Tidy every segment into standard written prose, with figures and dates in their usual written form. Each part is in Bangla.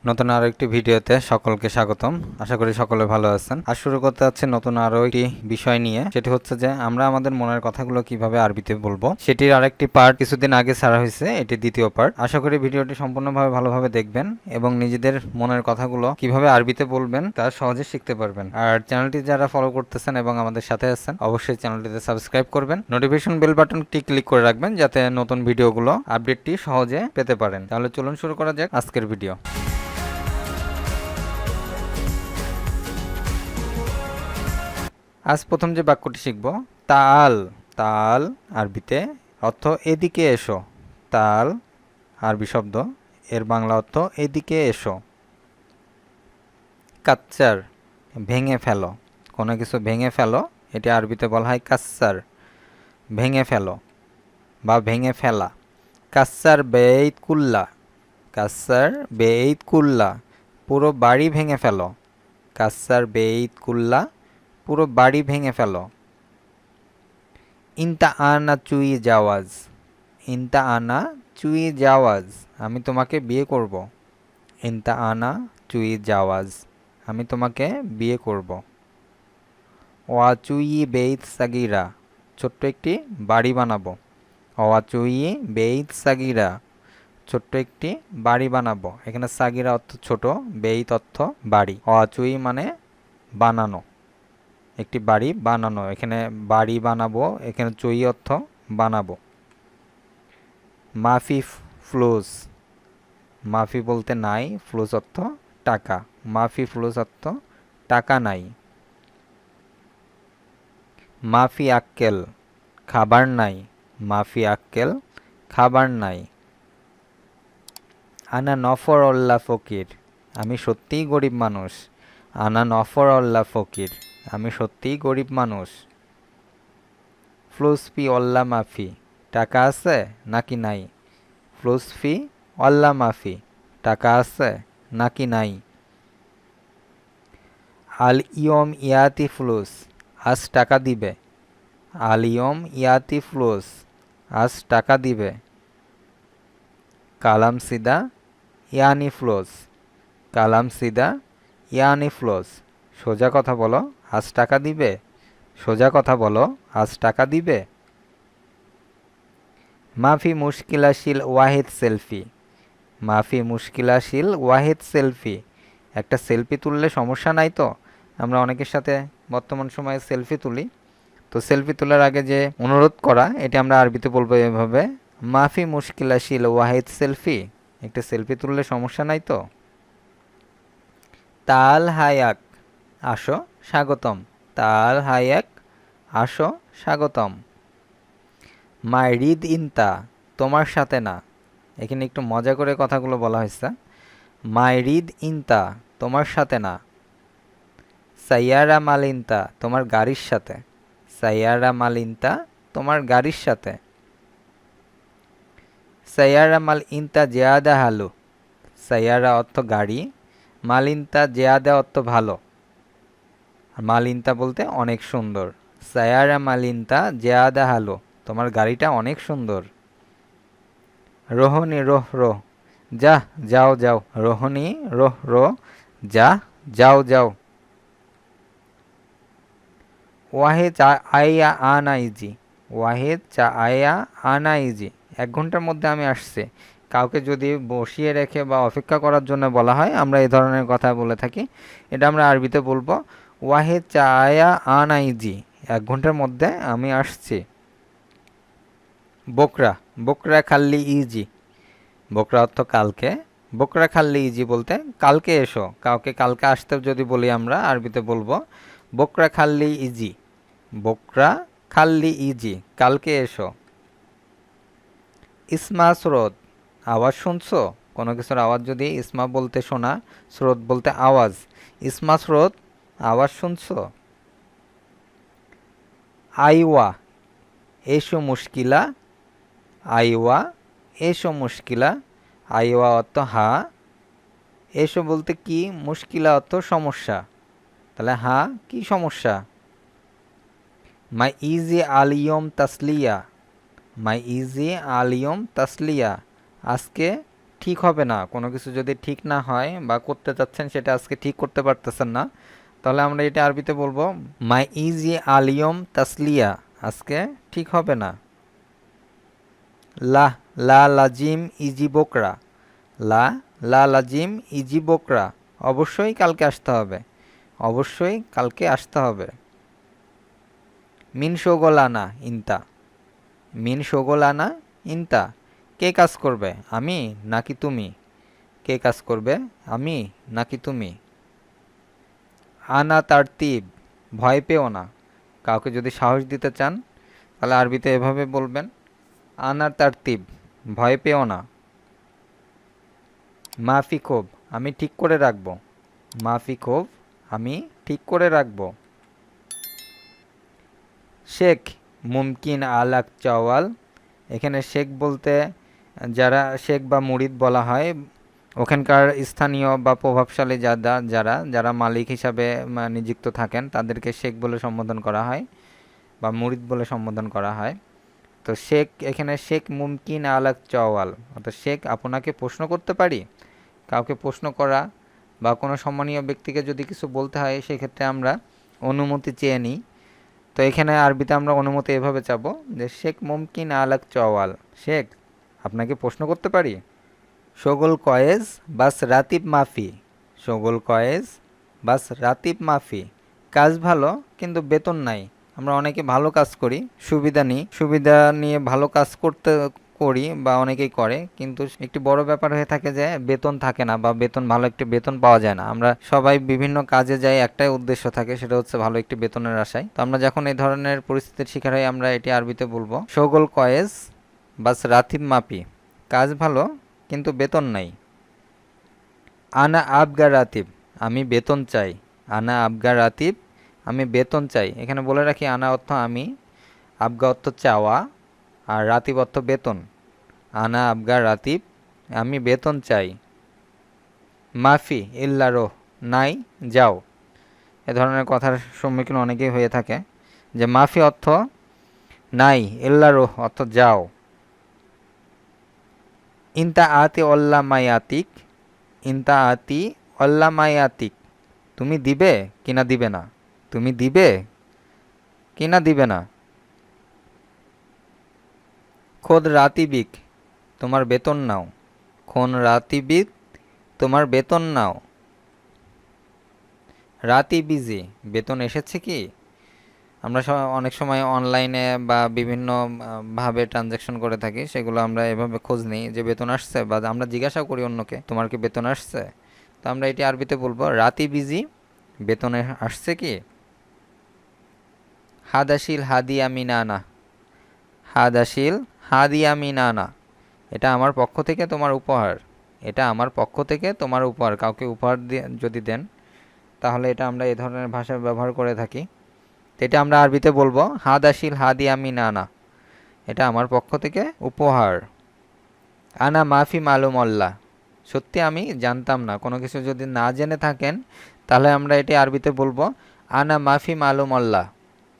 নতুন আরো একটি ভিডিওতে সকলকে স্বাগতম। আশা করি সকলে ভালো আছেন। আর শুরু করতে যাচ্ছে নতুন আরো একটি বিষয় নিয়ে, সেটি হচ্ছে যে আমরা আমাদের মনের কথাগুলো কিভাবে আরবিতে বলবো, সেটির আরেকটি পার্ট কিছুদিন আগে ছাড়া হয়েছে, এটি দ্বিতীয় পার্ট। আশা করি ভিডিওটি সম্পূর্ণভাবে ভালোভাবে দেখবেন এবং নিজেদের মনের কথাগুলো কিভাবে আরবিতে বলবেন তা সহজে শিখতে পারবেন। আর চ্যানেলটি যারা ফলো করতেছেন এবং আমাদের সাথে আছেন, অবশ্যই চ্যানেলটিতে সাবস্ক্রাইব করবেন, নোটিফিকেশন বেল বাটনটি ক্লিক করে রাখবেন যাতে নতুন ভিডিওগুলো আপডেটটি সহজে পেতে পারেন। তাহলে চলুন শুরু করা যাক আজকের ভিডিও। আজ প্রথম যে বাক্যটি শিখব, তাল। তাল আরবিতে অর্থ এদিকে এসো। তাল আরবি শব্দ, এর বাংলা অর্থ এদিকে এসো। কাচ্চার ভেঙে ফেলো, কোনো কিছু ভেঙে ফেলো, এটি আরবিতে বলা হয় কাচ্চার, ভেঙে ফেলো বা ভেঙে ফেলা। কাচ্চার বেইত কুল্লা। কাচ্চার বেইত কুল্লা, পুরো বাড়ি ভেঙে ফেলো। কাচ্চার বেইত কুল্লা, পুরো বাড়ি ভেঙে ফেলো। ইনতা আনা চুই জাওয়াজ। ইনতা আনা চুই জাওয়াজ, আমি তোমাকে বিয়ে করব। ইনতা আনা চুই জাওয়াজ, আমি তোমাকে বিয়ে করব। ওয়া চুই বেইত সাগিরা, ছোট্ট একটি বাড়ি বানাবো। ওয়া চুই বেইত সাগিরা, ছোট্ট একটি বাড়ি বানাবো। এখানে সাগিরা অর্থ ছোট, বেইত অর্থ বাড়ি। ওয়া চুই মানে বানানো, একটি বাড়ি বানানো। এখানে বাড়ি বানাবো, এখানে চই অর্থ বানাবো। মাফি ফ্লুস, মাফি বলতে নাই, ফ্লুস অর্থ টাকা। মাফি ফ্লুস অর্থ টাকা নাই। মাফি আক্কেল, খাবার নাই। মাফি আক্কেল, খাবার নাই। আনা নফর অল্লা ফকির, আমি সত্যিই গরিব মানুষ। আনা নফর অল্লা ফকির, আমি সত্যিই গরিব মানুষ। ফ্লুসফি অল্লা মাফি, টাকা আছে নাকি নাই। ফ্লুসফি অল্লা মাফি, টাকা আছে নাকি নাই। আল ইয়ম ইয়াতি ফ্লুস, আজ টাকা দিবে। আল ইয়ম ইয়াতি ফ্লুস, আজ টাকা দিবে। কালাম সিদা ইয়ানি ফ্লুস। কালাম সিদা ইয়ানি ফ্লুস, সোজা কথা বলো, আজ টাকা দিবে। সোজা কথা বলো, আজ টাকা দিবে। মাফি মুশকিলাশিল ওয়াহিদ সেলফি। মাফি মুশকিলাশিল ওয়াহিদ সেলফি, একটা সেলফি তুললে সমস্যা নাই তো। আমরা অনেকের সাথে বর্তমান সময়ে সেলফি তুলি, তো সেলফি তোলার আগে যে অনুরোধ করা, এটি আমরা আরবিতে বলবো এভাবে, মাফি মুশকিলাশিল ওয়াহিদ সেলফি, একটা সেলফি তুললে সমস্যা নাই তো। তাল হায়াক, আসো স্বাগতম। তাল হায়াক, আসো স্বাগতম। মাইরিদ ইনতা, তোমার সাথে না। এখানে একটু মজা করে কথাগুলো বলা হয়েছে। মাইরিদ ইনতা, তোমার সাথে না। সাইয়ারা মালিনতা, তোমার গাড়ির সাথে। সাইয়ারা মালিনতা, তোমার গাড়ির সাথে। সাইয়ারা মাল ইনতা জিয়াদা হালু। সাইয়ারা অর্থ গাড়ি, মালিনতা জিয়াদা অর্থ ভালো। মালিনতা বলতে অনেক সুন্দর। সায়ারা মালিনতা জিয়াদা হালো, তোমার গাড়িটা অনেক সুন্দর। রোহনি রোহ রো, যা যাও যাও। রোহনি রোহ রো, যা যাও যাও। ওয়াহেদ চা আইয়া আনা ইজি। ওয়াহেদ চা আইয়া আনা ইজি, 1 ঘন্টার মধ্যে আমি আসছে। কাউকে যদি বসিয়ে রেখে বা অপেক্ষা করার জন্য বলা হয়, আমরা এই ধরনের কথা বলে থাকি। এটা আমরা আরবিতে বলবো ওয়াহেদ চা আয়া আনা ইজি, 1 ঘন্টার মধ্যে আমি আসছি। বকরা, বকরা খাল্লি ইজি। বকরা অর্থ কালকে। বকরা খাল্লি ইজি বলতে কালকে এসো। কাউকে কালকে আসতে যদি বলি, আমরা আরবিতে বলবো বকরা খাল্লি ইজি। বকরা খাল্লি ইজি, কালকে এসো। ইসমা স্রোত, আওয়াজ শুনছো। কোনো কিছুর আওয়াজ যদি ইসমা বলতে শোনা, স্রোত বলতে আওয়াজ। ইসমা স্রোত, আওয়াজ শুনছো। আইওয়া, এসো মুশকিলা। আইওয়া, এসো মুশকিলা। আইওয়া অর্থ হা, এসো বলতে কি, মুশকিলা অর্থ সমস্যা। তাহলে হা, কি সমস্যা। মাই ইজি আলিয়ম তাসলিয়া। মাই ইজি আলিয়ম তাসলিয়া, আজকে ঠিক হবে না, কোনো কিছু যদি ঠিক না হয় বা করতে চাচ্ছেন সেটা আজকে ঠিক করতে পারতেছেন না, তাহলে আমরা এটা আরবিতে বলবো মাই ইজি আলিয়ম তাসলিয়া, আজকে ঠিক হবে না। লা লা লাজিম ইজি বকরা, লা লা লাজিম ইজি বকরা, অবশ্যই কালকে আসতে হবে, অবশ্যই কালকে আসতে হবে। মিন শোগলানা ইনতা, মিন শোগলানা ইনতা, কে কাজ করবে, আমি নাকি তুমি, কে কাজ করবে, আমি নাকি তুমি। আনা তারতিব, ভয় পেও না, কাউকে যদি সাহস দিতে চান তাহলে আরবিতে এভাবে বলবেন, আনা তারতিব, ভয় পেও না। মাফি ক্ষোভ, আমি ঠিক করে রাখবো, মাফি ক্ষোভ, আমি ঠিক করে রাখবো। শেখ মুমকিন আলাক চাওয়াল, এখানে শেখ বলতে যারা শেখ বা মুরিদ বলা হয়, ওখানকার স্থানীয় বা প্রভাবশালী যারা যারা মালিক হিসাবে নিযুক্ত থাকেন তাদেরকে শেখ বলে সম্বোধন করা হয় বা মুরিদ বলে সম্বোধন করা হয়। তো শেখ এখানে শেখ মুমকিন আলাক চাওয়াল, অর্থাৎ শেখ আপনাকে প্রশ্ন করতে পারি, কাউকে প্রশ্ন করা বা কোনো সম্মানীয় ব্যক্তিকে যদি কিছু বলতে হয় সেক্ষেত্রে আমরা অনুমতি চেয়ে নিই। তো এখানে আরবিতে আমরা অনুমতি এভাবে চাবো যে শেখ মুমকিন আলাক চাওয়াল, শেখ আপনাকে প্রশ্ন করতে পারি। শোগল কয়েজ বাস রাতিব মাফি, শোগল কয়েজ বাস রাতিব মাফি, কাজ ভালো কিন্তু বেতন নাই। আমরা অনেকে ভালো কাজ করি, সুবিধা নিই, সুবিধা নিয়ে ভালো কাজ করি বা অনেকেই করে, কিন্তু একটি বড় ব্যাপার হয়ে থাকে যে বেতন থাকে না বা ভালো একটি বেতন পাওয়া যায় না। আমরা সবাই বিভিন্ন কাজে যাই, একটাই উদ্দেশ্য থাকে, সেটা হচ্ছে ভালো একটি বেতনের আশায়। তো আমরা যখন এই ধরনের পরিস্থিতির শিকার হই আমরা এটি আরবিতে বলবো শোগল কয়েজ বাস রাতিব মাফি, কাজ ভালো কিন্তু বেতন নাই। আনা আবগা রাতিব, আমি বেতন চাই, আনা আবগা রাতিব, আমি বেতন চাই। এখানে বলে রাখি আনা অর্থ আমি, আবগা অর্থ চাওয়া, আর রাতিব অর্থ বেতন। আনা আবগা রাতিব, আমি বেতন চাই। মাফি ইল্লা রোহ, নাই যাও, এ ধরনের কথার সম্মুখীন অনেকেই হয়ে থাকে যে মাফি অর্থ নাই, ইল্লা রোহ অর্থ যাও। ইনতা আতি অল্লা মায়াতিক, ইনতা আতি অল্লা মায়াতিক, তুমি দিবে কিনা দিবে না, তুমি দিবে কিনা দিবে না। খোদ রাতিবিক, তোমার বেতন নাও, খন রাতিবিক, তোমার বেতন নাও। রাতি বিজি, বেতন এসেছে কি, আমরা অনেক সময় অনলাইনে বা বিভিন্ন ভাবে ট্রানজ্যাকশন করে থাকি, সেগুলো আমরা এভাবে খোঁজ নিই যে বেতন আসছে, বা আমরা জিজ্ঞাসা করি অন্যকে তোমার কি বেতন আসছে। তো আমরা এটি আরবিতে বলবো রাতি বিজি, বেতনে আসছে কি। হাদাশিল হাদিয়া মিনানা, হাদাশিল হাদিয়া মিনানা, এটা আমার পক্ষ থেকে তোমার উপহার, এটা আমার পক্ষ থেকে তোমার উপহার। কাউকে উপহার যদি দেন তাহলে এটা আমরা এই ধরনের ভাষা ব্যবহার করে থাকি। তো এটা আমরা আরবিতে বলবো হাদাশিল হাদিয়া মিনানা, এটা আমার পক্ষ থেকে উপহার। আনা মাফি মালুম আল্লাহ, সত্যি আমি জানতাম না, কোনো কিছু যদি না জেনে থাকেন তাহলে আমরা এটি আরবিতে বলবো আনা মাফি মালুম আল্লাহ,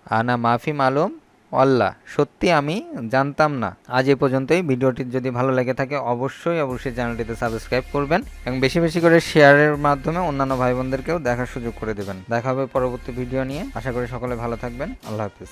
আনা মাফি মালুম আল্লাহ, সত্যি আমি জানতাম না। আজ এই পর্যন্তই। ভিডিওটি যদি ভালো লেগে থাকে অবশ্যই চ্যানেলটিতে সাবস্ক্রাইব করবেন এবং বেশি বেশি করে শেয়ারের মাধ্যমে অন্যান্য ভাই বোনদেরকেও দেখার সুযোগ করে দেবেন। দেখা হবে পরবর্তী ভিডিও নিয়ে, আশা করি সকলে ভালো থাকবেন। আল্লাহ হাফিজ।